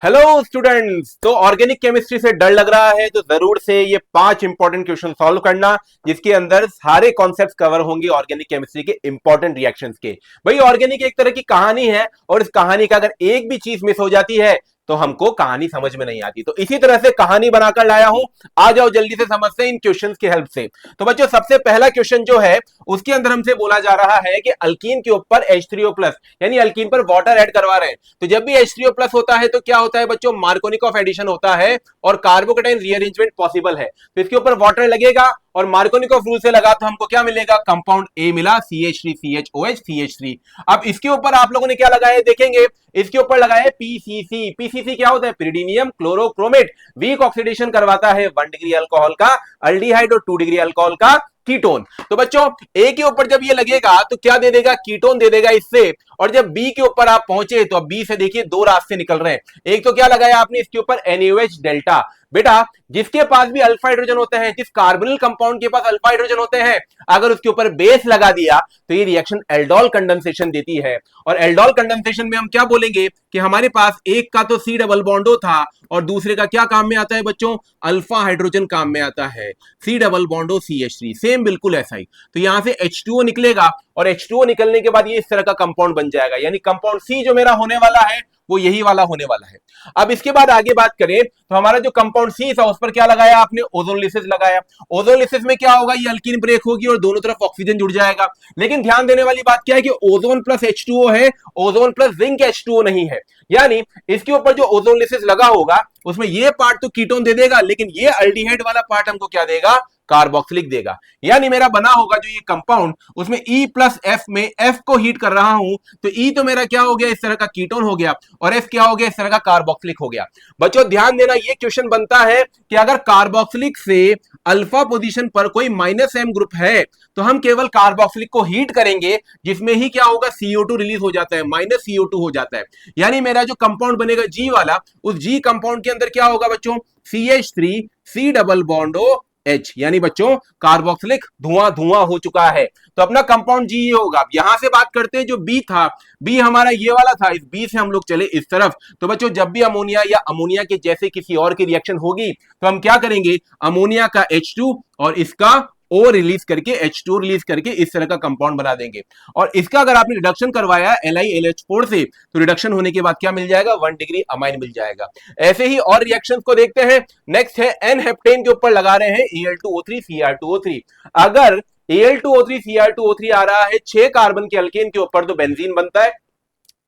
Hello students. तो organic chemistry से डर लग रहा है तो जरूर से ये 5 इंपॉर्टेंट क्वेश्चन सॉल्व करना, जिसके अंदर सारे कॉन्सेप्ट्स कवर होंगे ऑर्गेनिक केमिस्ट्री के इंपॉर्टेंट रिएक्शंस के। भाई ऑर्गेनिक एक तरह की कहानी है और इस कहानी का अगर एक भी चीज मिस हो जाती है तो हमको कहानी समझ में नहीं आती। तो इसी तरह से कहानी बनाकर लाया हूं, आ जाओ जल्दी से समझते हैं इन क्वेश्चंस की हेल्प से। तो बच्चों सबसे पहला क्वेश्चन जो है उसके अंदर हमसे बोला जा रहा है कि अल्कीन के ऊपर H3O+ यानी अल्कीन पर वाटर ऐड करवा रहे हैं। तो जब भी H3O+ होता है तो क्या होता है बच्चों, मार्कोनिकॉफ एडिशन होता है और कार्बोकेटाइन रीअरेंजमेंट पॉसिबल है। तो इसके ऊपर वाटर लगेगा और मार्कोनिकॉफ रूल से लगा तो हमको क्या मिलेगा, कंपाउंड ए मिला CH3 CHOH CH3। अब इसके ऊपर आप लोगों ने क्या लगाया देखेंगे, इसके ऊपर लगाया PCC। PCC क्या होता है, पिरिडीनियम क्लोरोक्रोमेट। वीक ऑक्सीडेशन करवाता है 1 डिग्री अल्कोहल का अल्डिहाइड और 2 डिग्री अल्कोहल का कीटोन। तो बच्चों ए के ऊपर जब ये लगेगा तो क्या दे देगा, कीटोन दे देगा इससे। और जब बी के ऊपर आप पहुंचे तो अब बी से देखिए दो रास्ते निकल रहे हैं। एक तो क्या लगाया आपने इसके ऊपर NaOH डेल्टा। बेटा जिसके पास भी अल्फा हाइड्रोजन होते हैं, जिस कार्बोनिल कंपाउंड के पास अल्फा हाइड्रोजन होते हैं, अगर उसके ऊपर बेस लगा दिया तो ये रिएक्शन एल्डोल कंडेंसेशन देती है। और एल्डोल कंडेंसेशन में हम क्या बोलेंगे कि हमारे पास एक का तो C डबल बॉन्डो था और दूसरे का क्या काम में आता है बच्चों, अल्फा हाइड्रोजन काम में आता है, C डबल बॉन्डो CH3। सेम बिल्कुल ऐसा ही। तो यहां से H2O निकलेगा और H2O निकलने के बाद ये इस तरह का कंपाउंड बन जाएगा, यानी कंपाउंड C जो मेरा होने वाला है वो यही वाला होने वाला है। अब इसके बाद आगे बात करें तो हमारा जो कंपाउंड C था उस पर क्या लगाया आपने, ओजोनलिसिस लगाया। ओजोनलिसिस में क्या होगा, ये अल्कीन ब्रेक होगी और दोनों तरफ ऑक्सीजन जुड़ जाएगा। लेकिन ध्यान देने वाली बात क्या है कि ओजोन प्लस H2O है, ओजोन प्लस जिंक H2O नहीं है। यानी इसके ऊपर जो ओजोनलिसिस लगा होगा उसमें ये पार्ट तो कीटोन दे देगा, लेकिन ये अल्डिहाइड वाला पार्ट हमको क्या देगा, कार्बोक्सिलिक देगा। यानी मेरा बना होगा जो ये कंपाउंड, उसमें E+F में F को हीट कर रहा हूं तो E तो मेरा क्या हो गया, इस तरह का कीटोन हो गया और F क्या हो गया, इस तरह का कार्बोक्सिलिक हो गया। बच्चों ध्यान देना, ये क्वेश्चन बनता है कि अगर कार्बोक्सिलिक से अल्फा पोजीशन पर कोई -M ग्रुप है तो हम केवल कार्बोक्सिलिक को हीट करेंगे, जिसमें ही क्या होगा, CO2 रिलीज हो जाता है, -CO2 हो जाता है। यानी मेरा जो कंपाउंड बनेगा G वाला, उस G कंपाउंड के अंदर क्या होगा बच्चों, CH3 C डबल बॉन्डो H, यानी बच्चों कार्बोक्सिलिक धुआं धुआं हो चुका है। तो अपना कंपाउंड G ये होगा। यहां से बात करते हैं जो B था, B हमारा ये वाला था, इस B से हम लोग चले इस तरफ। तो बच्चों जब भी अमोनिया या अमोनिया के जैसे किसी और की रिएक्शन होगी तो हम क्या करेंगे, अमोनिया का H2 और इसका O रिलीज करके H2 रिलीज करके इस तरह का कंपाउंड बना देंगे। और इसका अगर आपने रिडक्शन करवाया LiLH4 से तो रिडक्शन होने के बाद क्या मिल जाएगा, 1 डिग्री अमाइन मिल जाएगा। ऐसे ही और रिएक्शंस को देखते हैं। नेक्स्ट है N हेप्टेन के ऊपर लगा रहे हैं Al2O3 Cr2O3। अगर Al2O3 Cr2O3 आ रहा है 6 कार्बन के अल्केन के ऊपर तो बेंजीन बनता है,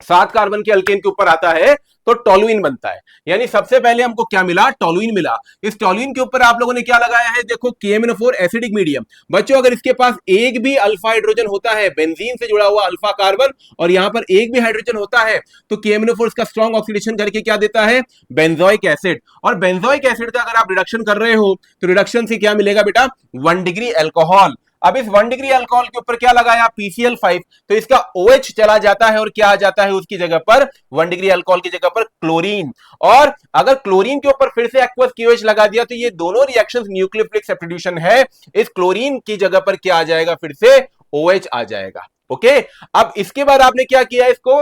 7 कार्बन के अल्केन के ऊपर आता है तो टोलुइन बनता है। यानी सबसे पहले हमको क्या मिला, टोलुइन मिला। इस टोलुइन के ऊपर आप लोगों ने क्या लगाया है, देखो KMnO4 एसिडिक मीडियम। बच्चों अगर इसके पास एक भी अल्फा हाइड्रोजन होता है, बेंजीन से जुड़ा हुआ अल्फा कार्बन, और यहां पर एक भी हाइड्रोजन होता है तो KMnO4 इसका स्ट्रॉन्ग ऑक्सीडेशन करके क्या देता है, बेंजोइक एसिड। और बेंजोइक एसिड का अगर आप रिडक्शन कर रहे हो तो रिडक्शन से क्या मिलेगा बेटा, 1 डिग्री अल्कोहल। अब इस 1 डिग्री अल्कोहल के ऊपर क्या लगाया, PCl5, तो इसका OH चला जाता है और क्या आ जाता है उसकी जगह पर, 1 डिग्री अल्कोहल की जगह पर क्लोरीन। और अगर क्लोरीन के ऊपर फिर से एक्वस KOH लगा दिया तो ये दोनों रिएक्शंस न्यूक्लियोफिलिक सब्स्टिट्यूशन है, इस क्लोरीन की जगह पर क्या आ जाएगा, फिर से OH आ जाएगा। ओके, अब इसके बाद आपने क्या किया, इसको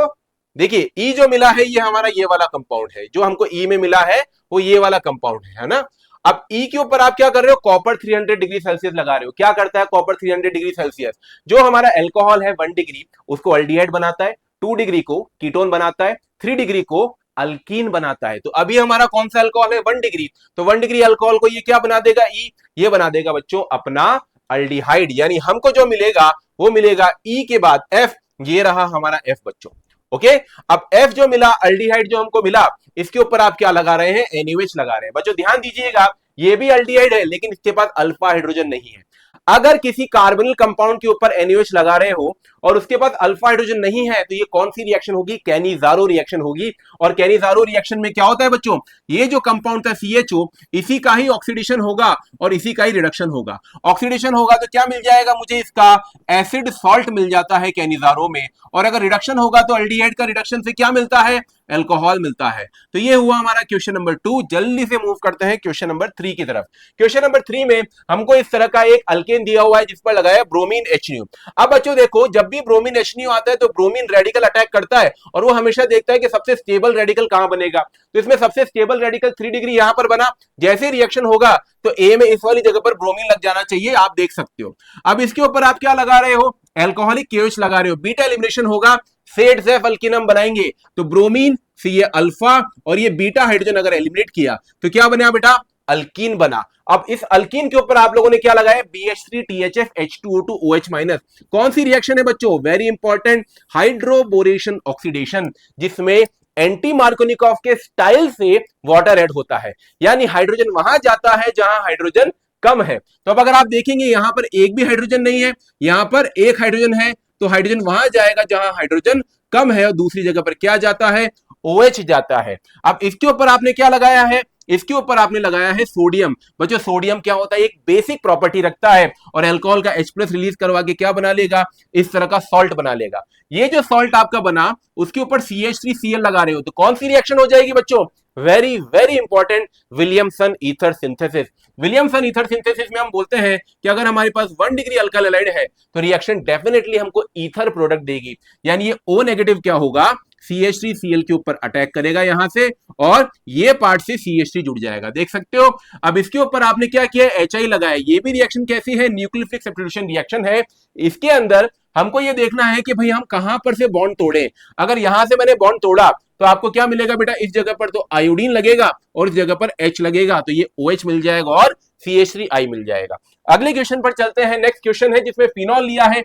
देखिए E जो मिला है ये हमारा ये वाला कंपाउंड है, जो हमको E में मिला है वो ये वाला कंपाउंड है ना। अब E के ऊपर आप क्या कर रहे हो, कॉपर 300 डिग्री सेल्सियस लगा रहे हो। क्या करता है कॉपर 300 डिग्री सेल्सियस, जो हमारा अल्कोहल है 1 डिग्री उसको अल्डिहाइड बनाता है, 2 डिग्री को कीटोन बनाता है, 3 डिग्री को अल्कीन बनाता है। तो अभी हमारा कौन सा अल्कोहल है, 1 डिग्री, तो 1 डिग्री अल्कोहल को ये क्या बना देगा, E, ये बना देगा बच्चों अपना अल्डिहाइड। यानी हमको जो मिलेगा वो मिलेगा E के बाद F, ये रहा हमारा F बच्चों। ओके, अब F जो मिला, अल्डिहाइड जो हमको मिला, इसके ऊपर आप क्या लगा रहे हैं, NaOH लगा रहे हैं। बच्चों ध्यान दीजिएगा, ये भी अल्डिहाइड है लेकिन इसके पास अल्फा हाइड्रोजन नहीं है। अगर किसी कार्बोनिल कंपाउंड के ऊपर NaOH लगा रहे हो और उसके पास अल्फा हाइड्रोजन नहीं है तो ये कौन सी रिएक्शन होगी, कैनिजारो रिएक्शन होगी। और कैनिजारो रिएक्शन में क्या होता है बच्चों, ये जो कंपाउंड था CHO, इसी का ही ऑक्सीडेशन होगा और इसी का ही रिडक्शन होगा। ऑक्सीडेशन होगा तो क्या मिल जाएगा मुझे, इसका एसिड सॉल्ट मिल जाता है कैनिजारो में, और अगर रिडक्शन होगा तो अल्डिहाइड का रिडक्शन से क्या मिलता है, अल्कोहल मिलता है। तो ये हुआ हमारा क्वेश्चन नंबर 2। जल्दी से मूव करते हैं क्वेश्चन नंबर 3 की तरफ। क्वेश्चन नंबर 3 में हमको इस तरह का एक अल्केन दिया हुआ है जिस पर लगाया ब्रोमीन HNO। अब बच्चों देखो, जब भी ब्रोमीन HNO आता है तो ब्रोमीन रेडिकल अटैक करता है और वो हमेशा देखता है कि सबसे स्टेबल रेडिकल कहां बनेगा। तो इसमें सबसे स्टेबल रेडिकल 3 डिग्री यहां पर बना। जैसे रिएक्शन होगा तो ए में इस वाली जगह पर ब्रोमीन लग जाना चाहिए, आप देख सकते हो। अब इसके ऊपर आप क्या लगा रहे हो, एल्कोहलिक KOH लगा रहे हो। बीटा एलिमिनेशन होगा, सेट जेफ अल्किनम बनाएंगे तो ब्रोमीन से ये अल्फा और ये बीटा हाइड्रोजन अगर एलिमिनेट किया तो क्या बना बेटा, अल्कीन बना। अब इस अल्कीन के ऊपर आप लोगों ने क्या लगाया, BH3THF H2O2 OH-। कौन सी रिएक्शन है बच्चों, वेरी इंपॉर्टेंट, हाइड्रोबोरेशन ऑक्सीडेशन, जिसमें एंटी मार्कोनिकॉफ के स्टाइल से वाटर ऐड होता है, यानी हाइड्रोजन वहां जाता है जहां हाइड्रोजन कम है। तो अब अगर आप देखेंगे यहां पर एक भी हाइड्रोजन नहीं है, यहां पर एक हाइड्रोजन है, तो हाइड्रोजन वहां जाएगा जहां हाइड्रोजन कम है और दूसरी जगह पर क्या जाता है, OH जाता है। अब इसके ऊपर आपने क्या लगाया है, इसके ऊपर आपने लगाया है सोडियम। बच्चों सोडियम क्या होता है, एक बेसिक प्रॉपर्टी रखता है और अल्कोहल का H+ रिलीज करवा के क्या बना लेगा, इस तरह का सॉल्ट बना लेगा। ये जो सॉल्ट आपका बना उसके ऊपर CH3Cl लगा रहे हो तो कौन सी रिएक्शन हो जाएगी बच्चों, very very important, Williamson ether synthesis. Williamson ether synthesis में हम बोलते हैं कि अगर हमारे पास 1 डिग्री अल्काइल हैलाइड है तो रिएक्शन डेफिनेटली हमको ईथर प्रोडक्ट देगी, यानी ये O नेगेटिव क्या होगा, CH3Cl के ऊपर अटैक करेगा यहां से और ये पार्ट से CH3 जुड़ जाएगा, देख सकते हो। अब इसके ऊपर आपने क्या किया, HI लगाया। ये भी रिएक्शन कैसी है, न्यूक्लियोफिलिक सब्स्टिट्यूशन रिएक्शन है। इसके अंदर हमको ये देखना है कि भाई हम कहां पर से बॉन्ड तोड़े। अगर यहां से मैंने बॉन्ड तोड़ा तो आपको क्या मिलेगा बेटा, इस जगह पर तो आयोडीन लगेगा और इस जगह पर H लगेगा, तो ये OH मिल जाएगा और CH3I मिल जाएगा। अगले क्वेश्चन पर चलते हैं। नेक्स्ट क्वेश्चन है जिसमें फिनॉल लिया है।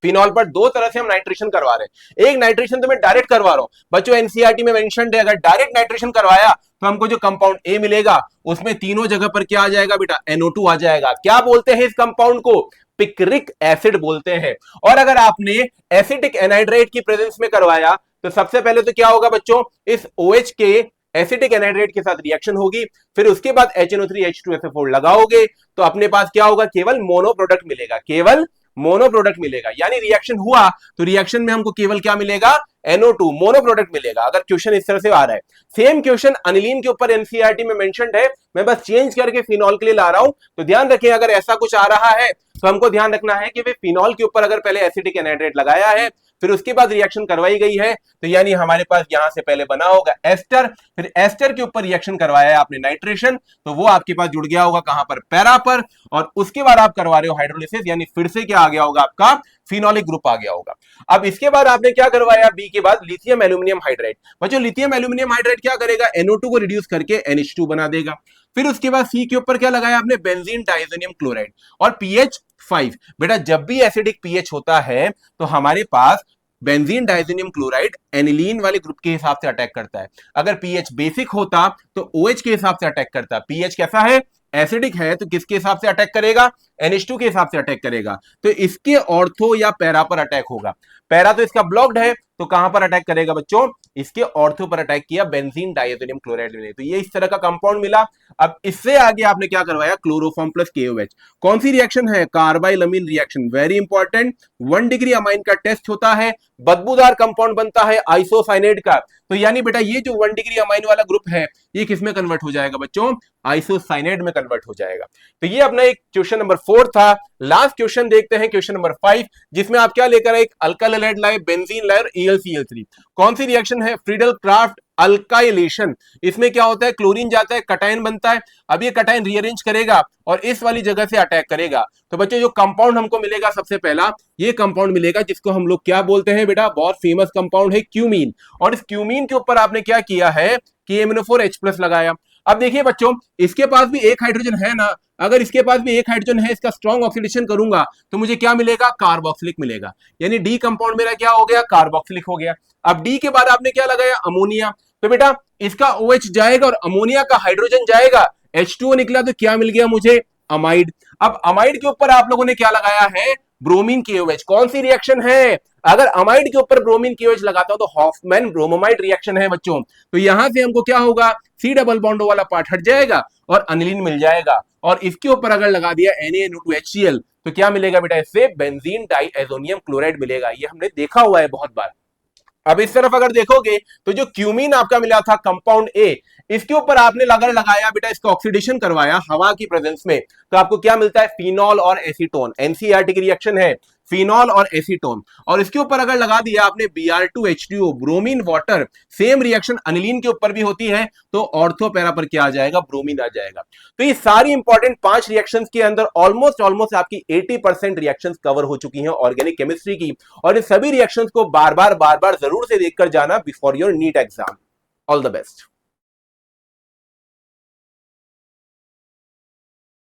फिनॉल पर दो तरह से हम नाइट्रेशन करवा रहे हैं। एक नाइट्रेशन तो मैं डायरेक्ट करवा रहा हूं, बच्चों एनसीईआरटी में मेंशन्ड है, अगर डायरेक्ट नाइट्रेशन करवाया तो हमको जो कंपाउंड ए मिलेगा उसमें तीनों जगह पर क्या आ जाएगा बेटा, NO2 आ जाएगा। क्या बोलते हैं इस कंपाउंड को, पिक्रिक एसिड बोलते हैं। और अगर आपने एसिटिक एनहाइड्राइड की प्रेजेंस में करवाया तो सबसे पहले तो क्या होगा बच्चों, इस OH के एसिटिक एनहाइड्राइड के साथ रिएक्शन होगी, फिर उसके बाद HNO3H2SO4 लगाओगे तो अपने पास क्या होगा, केवल मोनो प्रोडक्ट मिलेगा, केवल मोनो प्रोडक्ट मिलेगा। यानी रिएक्शन हुआ तो रिएक्शन में हमको केवल क्या मिलेगा, NO2 मोनो प्रोडक्ट मिलेगा। अगर क्वेश्चन इस तरह से आ रहा है। सेम क्वेश्चन अनिलीन के ऊपर एनसीईआरटी में मेंशन्ड है, मैं बस चेंज करके फिनॉल के लिए ला रहा हूं। तो ध्यान रखें अगर ऐसा कुछ आ रहा है तो हमको ध्यान रखना है कि वे फिनॉल के ऊपर अगर पहले एसिटिक एनहाइड्रेट लगाया है फिर उसके बाद रिएक्शन करवाई गई है तो यानी हमारे पास यहां से पहले बना होगा एस्टर, फिर एस्टर के ऊपर रिएक्शन करवाया है आपने नाइट्रेशन, तो वो आपके पास जुड़ गया होगा कहां पर, पैरा पर, और उसके बाद आप करवा रहे हो हाइड्रोलिसिस, यानी फिर से क्या आ गया होगा आपका, फिनोलिक ग्रुप आ गया होगा। अब इसके बाद आपने क्या करवाया, बी के बाद लिथियम एल्यूमिनियम हाइड्राइड। बच्चों लिथियम एल्यूमिनियम हाइड्राइड क्या करेगा, NO2 को रिड्यूस करके NH2 बना देगा। फिर उसके बाद सी के ऊपर क्या लगाया आपने, बेंजीन डाइजोनियम क्लोराइड और pH 5। बेटा जब भी एसिडिक pH होता है तो हमारे पास बेंजीन डाइजोनियम क्लोराइड एनिलीन वाले ग्रुप के हिसाब से अटैक करता है। अगर pH बेसिक होता तो OH के हिसाब से अटैक करता। pH कैसा है, एसिडिक है, तो किसके हिसाब से अटैक करेगा, NH2 के हिसाब से अटैक करेगा। तो इसके ऑर्थो या पैरा पर अटैक होगा। पैरा तो इसका ब्लॉक्ड है तो कहां पर अटैक करेगा बच्चों, इसके ऑर्थो पर अटैक किया, बेंजीन डाइजोनियम क्लोराइड ने। तो ये इस तरह का कंपाउंड मिला। अब इससे आगे आपने क्या करवाया, क्लोरोफॉर्म प्लस KOH। कौन सी रिएक्शन है, carbylamine reaction, very important. 1 degree amine का टेस्ट होता है, बदबूदार कंपाउंड बनता है आइसोसाइनेट का। तो यानी बेटा ये जो 1 डिग्री अमाइन वाला ग्रुप है ये किस में कन्वर्ट हो जाएगा बच्चों, आइसोसाइनेट में कन्वर्ट हो जाएगा। तो ये अपना एक क्वेश्चन नंबर 4 था। लास्ट क्वेश्चन देखते हैं, क्वेश्चन नंबर 5, जिसमें आप क्या लेकर आए, एक अल्काइल हैलाइड लाए, बेंजीन लाए और AlCl3। कौन सी रिएक्शन है, फ्रीडल क्राफ्ट अल्काइलेशन। इसमें क्या होता है, क्लोरीन जाता है, कटायन बनता है। अब ये कटायन रीअरेंज करेगा और इस वाली जगह से अटैक करेगा। तो बच्चों जो कंपाउंड हमको मिलेगा सबसे पहला, ये कंपाउंड मिलेगा जिसको हम लोग क्या बोलते हैं बेटा, बहुत फेमस कंपाउंड है क्यूमीन। और इस क्यूमीन के ऊपर आपने क्या किया है, KMnO4H+ लगाया। अब देखिए बच्चों इसके पास भी एक हाइड्रोजन है ना, अगर इसके पास भी एक हाइड्रोजन है, इसका स्ट्रॉन्ग ऑक्सीडेशन करूंगा तो मुझे क्या मिलेगा, कार्बोक्सिलिक मिलेगा। यानी डी कंपाउंड मेरा क्या हो गया, कार्बोक्सिलिक हो गया। अब डी के बाद आपने क्या लगाया, अमोनिया। तो बेटा इसका OH जाएगा और अमोनिया का हाइड्रोजन जाएगा, H2O निकला तो क्या मिल गया मुझे, अमाइड। अब अमाइड के ऊपर आप लोगों ने क्या लगाया है, ब्रोमीन KOH। कौन सी रिएक्शन है, अगर अमाइड के ऊपर ब्रोमीन KOH लगाता हूं तो हॉफमैन ब्रोमोमाइड रिएक्शन है बच्चों। तो यहां से हमको क्या होगा, C डबल बॉन्ड वाला पार्ट हट जाएगा और अनिलीन मिल जाएगा। और इसके ऊपर अगर लगा दिया NaNO2HCl तो क्या मिलेगा बेटा, इससे बेंजीन डाइएजोनियम क्लोराइड मिलेगा। ये हमने देखा हुआ है बहुत बार। अब इस तरफ अगर देखोगे तो जो क्यूमीन आपका मिला था कंपाउंड ए, इसके ऊपर आपने अगर लगाया बेटा, इसका ऑक्सीडेशन करवाया हवा की प्रेजेंस में, तो आपको क्या मिलता है? फिनॉल और एसीटोन। एनसीईआरटी की रिएक्शन है फिनॉल और एसीटोन। और इसके ऊपर अगर लगा दिया आपने Br2H2O, bromine water, same reaction aniline के ऊपर भी होती है, तो ऑर्थो पैरा पर क्या आ जाएगा? ब्रोमीन आ जाएगा। तो ये सारी इंपॉर्टेंट 5 रिएक्शंस के अंदर ऑलमोस्ट आपकी 80% रिएक्शंस कवर हो चुकी हैं ऑर्गेनिक केमिस्ट्री की। और इन सभी रिएक्शंस को बार बार जरूर से देखकर जाना before your NEET exam. All the best.